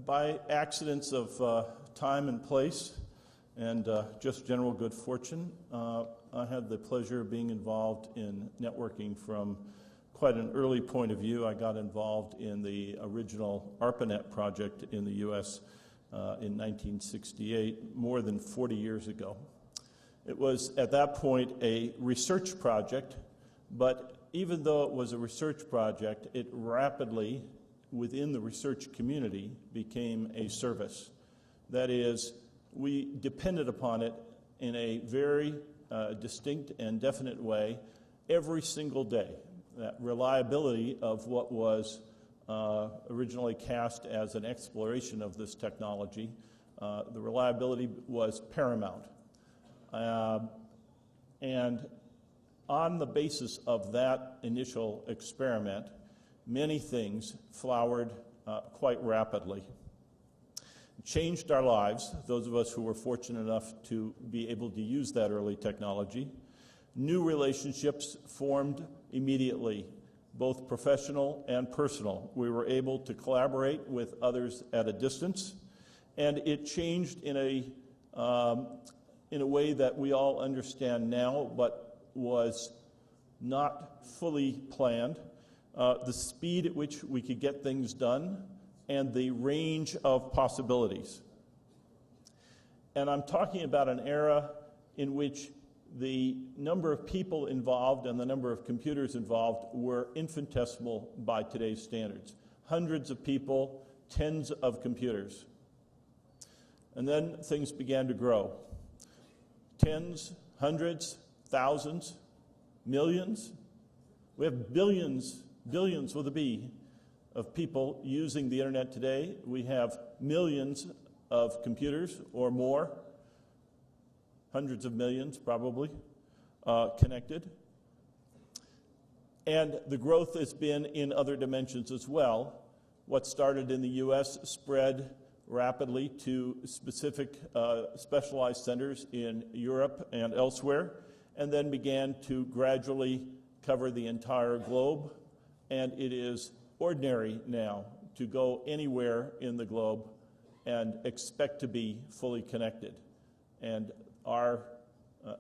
by accidents of time and place and just general good fortune, I had the pleasure of being involved in networking from quite an early point of view. I got involved in the original ARPANET project in the U.S. In 1968, more than 40 years ago. It was at that point a research project, but even though it was a research project, it rapidly, within the research community, became a service. That is, we depended upon it in a very distinct and definite way every single day. That reliability of what was originally cast as an exploration of this technology, the reliability was paramount. And on the basis of that initial experiment, many things flowered quite rapidly. It changed our lives, those of us who were fortunate enough to be able to use that early technology. New relationships formed immediately, both professional and personal. We were able to collaborate with others at a distance, and it changed in a way that we all understand now, but was not fully planned. The speed at which we could get things done and the range of possibilities. And I'm talking about an era in which the number of people involved and the number of computers involved were infinitesimal by today's standards. Hundreds of people, tens of computers. And then things began to grow. Tens, hundreds, thousands, millions. We have billions with a B, of people using the internet today. We have millions of computers or more, hundreds of millions probably, connected. And the growth has been in other dimensions as well. What started in the US spread rapidly to specific specialized centers in Europe and elsewhere, and then began to gradually cover the entire globe. And it is ordinary now to go anywhere in the globe and expect to be fully connected. And our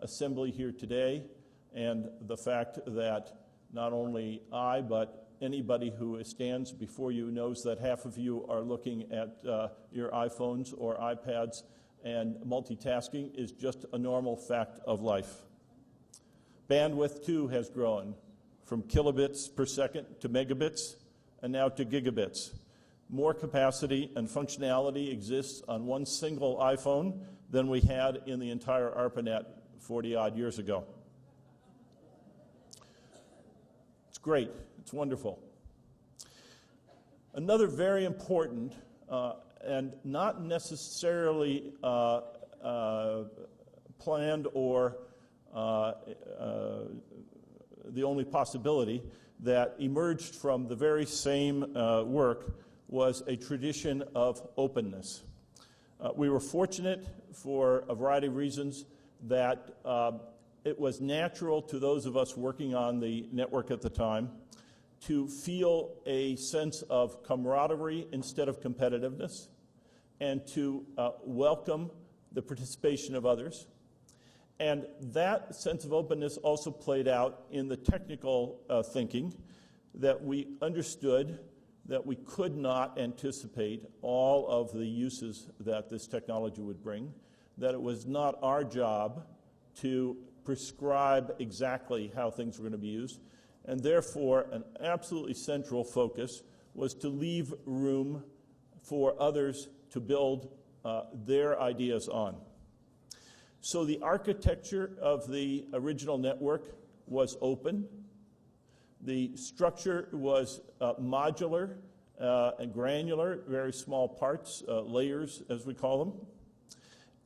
assembly here today, and the fact that not only I, but anybody who stands before you knows that half of you are looking at your iPhones or iPads, and multitasking is just a normal fact of life. Bandwidth, too, has grown from kilobits per second to megabits, and now to gigabits. More capacity and functionality exists on one single iPhone than we had in the entire ARPANET 40-odd years ago. It's great. It's wonderful. Another very important and not necessarily planned or the only possibility that emerged from the very same work was a tradition of openness. We were fortunate for a variety of reasons that it was natural to those of us working on the network at the time to feel a sense of camaraderie instead of competitiveness, and to welcome the participation of others. And that sense of openness also played out in the technical thinking, that we understood that we could not anticipate all of the uses that this technology would bring, that it was not our job to prescribe exactly how things were going to be used, and therefore an absolutely central focus was to leave room for others to build their ideas on. So the architecture of the original network was open. The structure was modular and granular, very small parts, layers as we call them.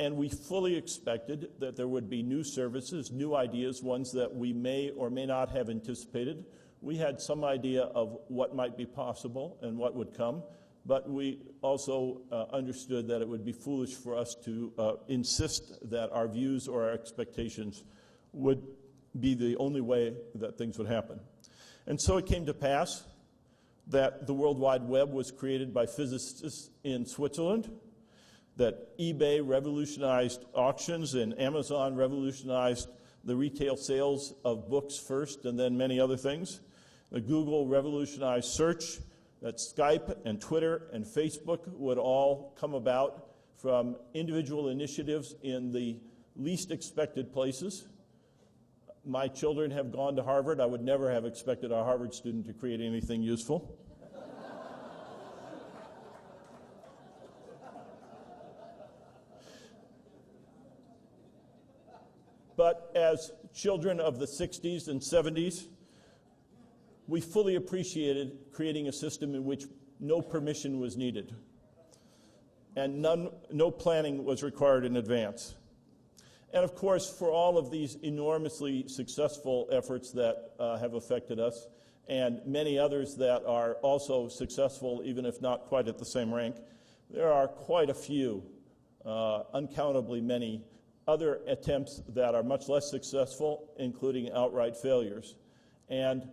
And we fully expected that there would be new services, new ideas, ones that we may or may not have anticipated. We had some idea of what might be possible and what would come, but we also understood that it would be foolish for us to insist that our views or our expectations would be the only way that things would happen. And so it came to pass that the World Wide Web was created by physicists in Switzerland, that eBay revolutionized auctions and Amazon revolutionized the retail sales of books first and then many other things, that Google revolutionized search, that Skype and Twitter and Facebook would all come about from individual initiatives in the least expected places. My children have gone to Harvard. I would never have expected a Harvard student to create anything useful. But as children of the 60s and 70s, we fully appreciated creating a system in which no permission was needed and no planning was required in advance. And of course, for all of these enormously successful efforts that have affected us, and many others that are also successful, even if not quite at the same rank, there are quite a few, uncountably many, other attempts that are much less successful, including outright failures. And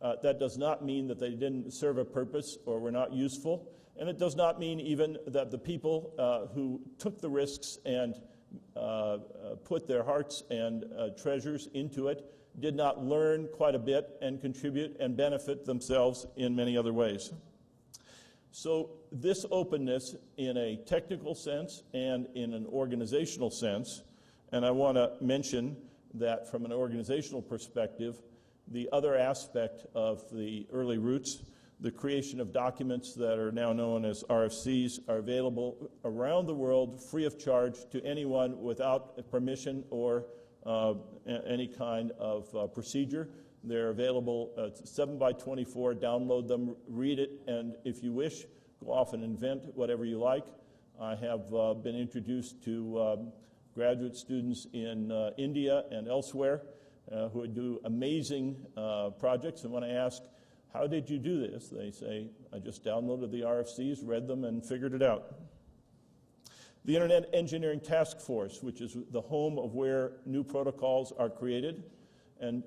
that does not mean that they didn't serve a purpose or were not useful. And it does not mean even that the people who took the risks and put their hearts and treasures into it did not learn quite a bit and contribute and benefit themselves in many other ways. So this openness in a technical sense and in an organizational sense, and I want to mention that from an organizational perspective, the other aspect of the early roots, the creation of documents that are now known as RFCs, are available around the world free of charge to anyone without permission or any kind of procedure. They're available 7x24, download them, read it, and if you wish, go off and invent whatever you like. I have been introduced to graduate students in India and elsewhere who do amazing projects, and when I ask, how did you do this? They say, I just downloaded the RFCs, read them, and figured it out. The Internet Engineering Task Force, which is the home of where new protocols are created, and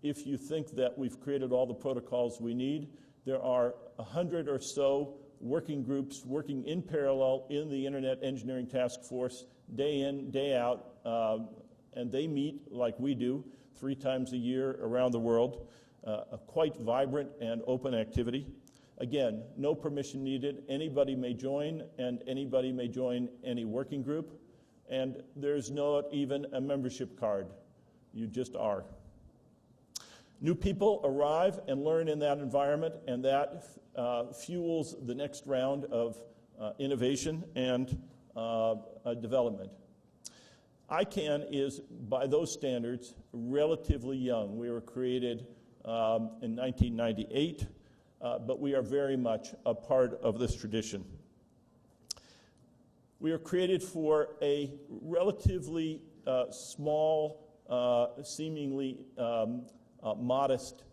if you think that we've created all the protocols we need, there are 100 or so working groups working in parallel in the Internet Engineering Task Force, day in, day out, and they meet like we do 3 times a year around the world. A quite vibrant and open activity. Again, no permission needed. Anybody may join, and anybody may join any working group. And there's not even a membership card. You just are. New people arrive and learn in that environment, and that fuels the next round of innovation and development. ICANN is, by those standards, relatively young. We were created in 1998, but we are very much a part of this tradition. We are created for a relatively small, seemingly modest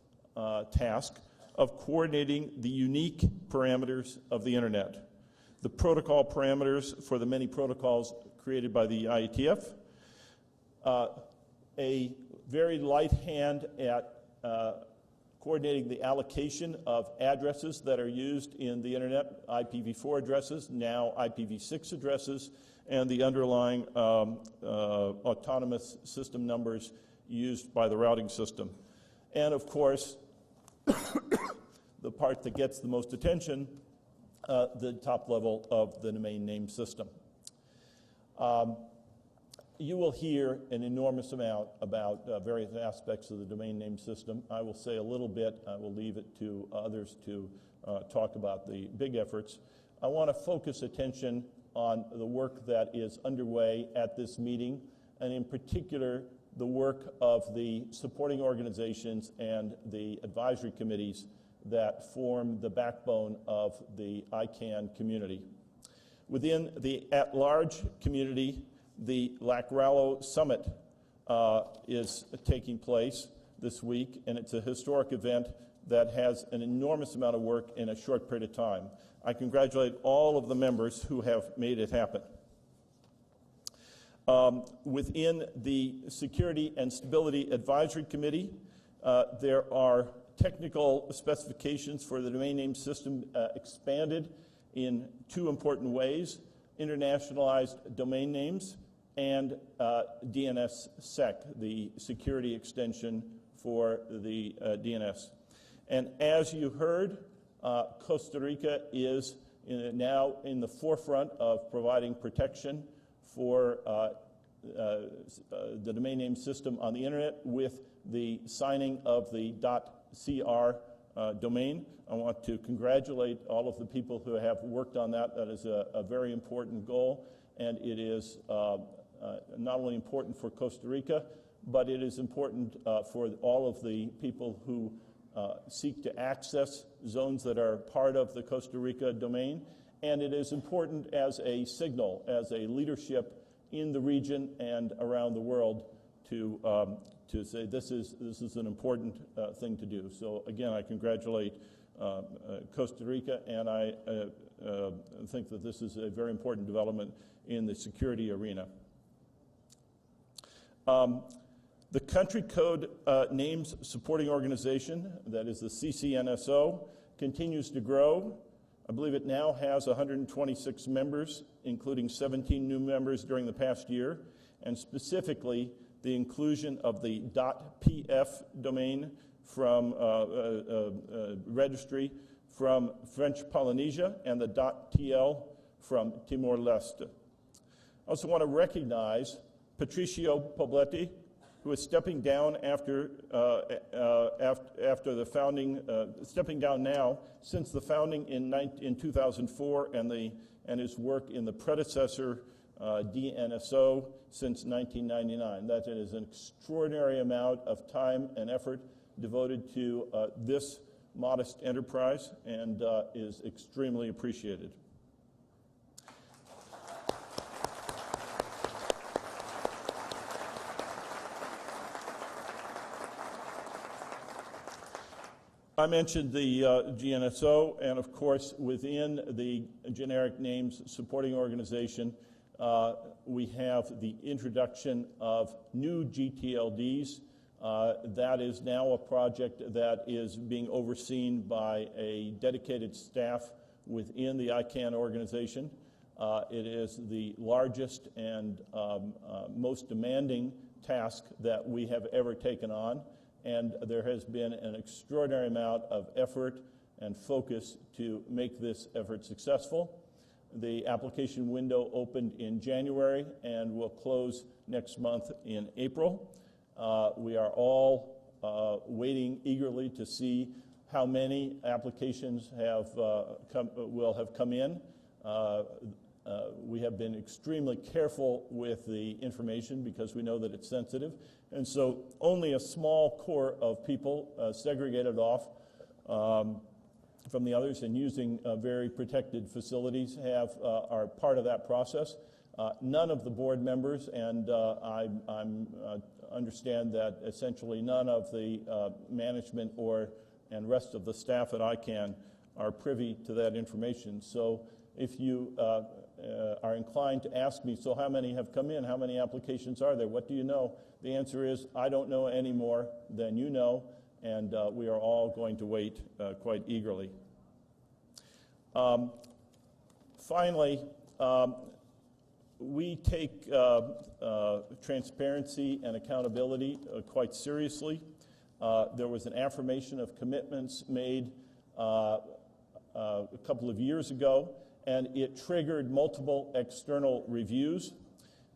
task of coordinating the unique parameters of the Internet, the protocol parameters for the many protocols created by the IETF, a very light hand at coordinating the allocation of addresses that are used in the Internet, IPv4 addresses, now IPv6 addresses, and the underlying autonomous system numbers used by the routing system. And of course, the part that gets the most attention, the top level of the domain name system. You will hear an enormous amount about various aspects of the domain name system. I will say a little bit. I will leave it to others to talk about the big efforts. I want to focus attention on the work that is underway at this meeting, and in particular, the work of the supporting organizations and the advisory committees that form the backbone of the ICANN community. Within the at-large community, the Lacrallo Summit is taking place this week, and it's a historic event that has an enormous amount of work in a short period of time. I congratulate all of the members who have made it happen. Within the Security and Stability Advisory Committee, there are technical specifications for the domain name system expanded in two important ways: internationalized domain names and DNSSEC, the security extension for the DNS. And as you heard, Costa Rica is now in the forefront of providing protection for the domain name system on the internet with the signing of the .cr domain. I want to congratulate all of the people who have worked on that. That is a very important goal, and it is not only important for Costa Rica, but it is important for all of the people who seek to access zones that are part of the Costa Rica domain, and it is important as a signal, as a leadership in the region and around the world to say this is an important thing to do. So again, I congratulate Costa Rica, and I think that this is a very important development in the security arena. The country code names supporting organization, that is the CCNSO, continues to grow. I believe it now has 126 members, including 17 new members during the past year, and specifically the inclusion of the .pf domain from registry from French Polynesia and the .tl from Timor-Leste. I also want to recognize Patricio Pobletti, who is stepping down after the founding, stepping down now since the founding in 2004, and his work in the predecessor DNSO since 1999. That is an extraordinary amount of time and effort devoted to this modest enterprise, and is extremely appreciated. I mentioned the GNSO, and of course, within the generic names supporting organization, we have the introduction of new GTLDs. That is now a project that is being overseen by a dedicated staff within the ICANN organization. It is the largest and most demanding task that we have ever taken on, and there has been an extraordinary amount of effort and focus to make this effort successful. The application window opened in January and will close next month in April. We are all waiting eagerly to see how many applications will have come in. We have been extremely careful with the information because we know that it's sensitive. And so only a small core of people segregated off from the others and using very protected facilities are part of that process. None of the board members, and I understand that essentially none of the management and rest of the staff at ICANN are privy to that information. So if you are inclined to ask me, so how many have come in? How many applications are there? What do you know? The answer is, I don't know any more than you know, and we are all going to wait quite eagerly. Finally, we take transparency and accountability quite seriously. There was an affirmation of commitments made a couple of years ago, and it triggered multiple external reviews.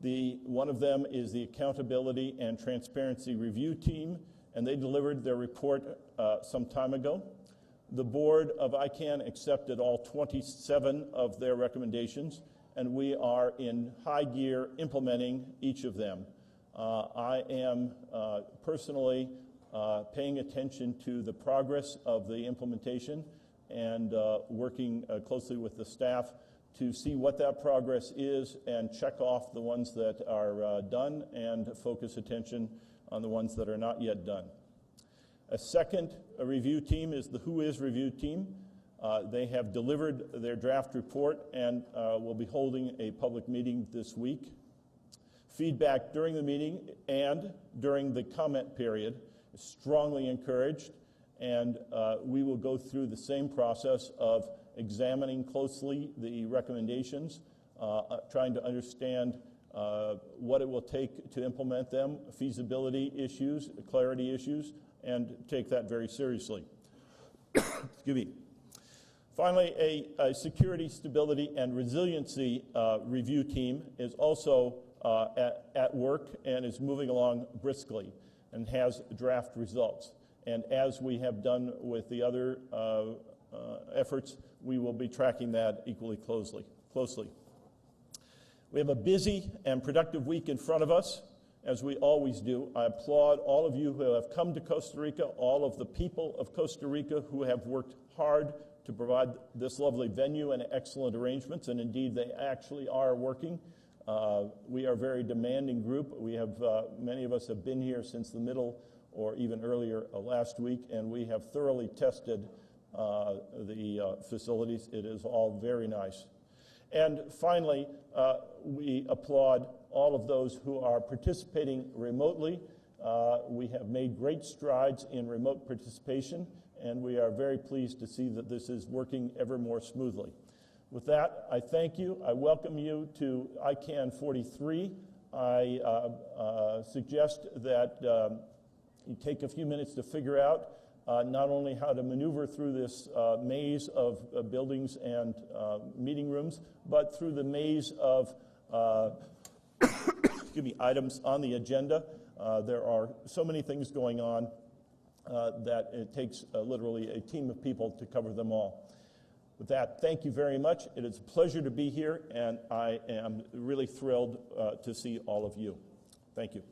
One of them is the Accountability and Transparency Review Team, and they delivered their report some time ago. The board of ICANN accepted all 27 of their recommendations, and we are in high gear implementing each of them. I am personally paying attention to the progress of the implementation and working closely with the staff to see what that progress is and check off the ones that are done and focus attention on the ones that are not yet done. A second review team is the Who Is review team. They have delivered their draft report and will be holding a public meeting this week. Feedback during the meeting and during the comment period is strongly encouraged, and we will go through the same process of examining closely the recommendations, trying to understand what it will take to implement them, feasibility issues, clarity issues, and take that very seriously. Excuse me. Finally, a security, stability, and resiliency review team is also at work and is moving along briskly and has draft results. And as we have done with the other efforts, we will be tracking that equally closely. We have a busy and productive week in front of us, as we always do. I applaud all of you who have come to Costa Rica, all of the people of Costa Rica who have worked hard to provide this lovely venue and excellent arrangements, and indeed they actually are working. We are a very demanding group. We have many of us have been here since the middle or even earlier last week, and we have thoroughly tested the facilities. It is all very nice. And finally, we applaud all of those who are participating remotely. We have made great strides in remote participation, and we are very pleased to see that this is working ever more smoothly. With that, I thank you. I welcome you to ICANN 43. I suggest that you take a few minutes to figure out not only how to maneuver through this maze of buildings and meeting rooms, but through the maze of items on the agenda. There are so many things going on that it takes literally a team of people to cover them all. With that, thank you very much. It is a pleasure to be here, and I am really thrilled to see all of you. Thank you.